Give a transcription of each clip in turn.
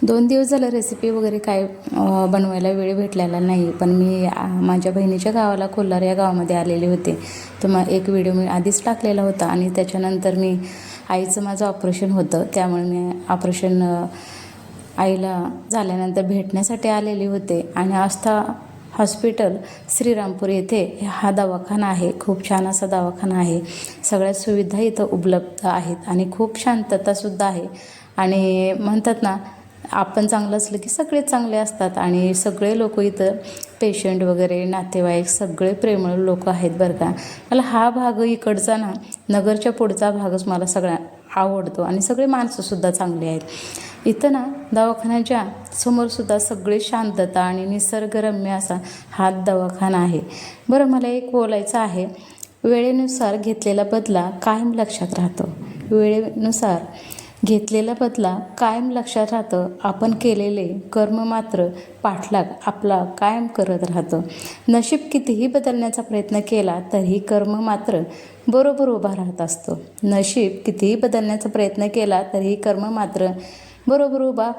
2 दिवस झालं रेसिपी वगैरे काय बनवायला वेळ भेटलेला नाही. पण मी माझ्या बहिणीच्या गावाला कोल्हार या गावामध्ये आलेले होते. तर मग एक व्हिडिओ मी आधीच टाकलेला होता आणि त्याच्यानंतर मी आईचं माझं ऑपरेशन होतं, त्यामुळे मी ऑपरेशन आईला झाल्यानंतर भेटण्यासाठी आलेले होते. आणि आस्था हॉस्पिटल श्रीरामपूर येथे हा दवाखाना आहे. खूप छान असा दवाखाना आहे. सगळ्या सुविधा इथं उपलब्ध आहेत आणि खूप शांततासुद्धा आहे. आणि म्हणतात ना, आपण चांगलं असलं की सगळे चांगले असतात. आणि सगळे लोक इथं पेशंट वगैरे नातेवाईक सगळे प्रेमळ लोक आहेत बरं का. मला हा भाग इकडचा ना, नगरच्या पुढचा भागच मला सगळ्या आवडतो. आणि सगळे माणसंसुद्धा चांगले आहेत. इथं ना दवाखान्याच्या समोरसुद्धा सगळे शांतता आणि निसर्गरम्य असा हा दवाखाना आहे. बरं, मला एक बोलायचं आहे. वेळेनुसार घेतलेला बदला कायम लक्षात राहतो. वेळेनुसार घेतलेला बदला कायम लक्षात राहतं. आपण केलेले कर्म मात्र पाठलाग आपला कायम करत राहतं. नशीब कितीही बदलण्याचा प्रयत्न केला तरीही कर्म मात्र बरोबर उभा राहत असतो. नशीब कितीही बदलण्याचा प्रयत्न केला तरीही कर्म मात्र बरोबर उभा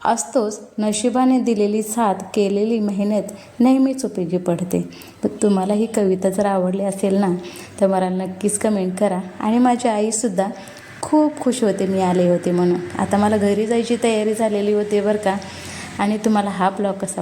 असतोच. नशिबाने दिलेली साथ, केलेली मेहनत नेहमीच उपयोगी पडते. पण तुम्हाला ही कविता जर आवडली असेल ना, तर मला नक्कीच कमेंट करा. आणि माझी आईसुद्धा खूप खुश होते मी आले होते म्हणून. आता मला घरी जायची तयारी झालेली होती बरं का. आणि तुम्हाला हा ब्लॉग कसा वाटला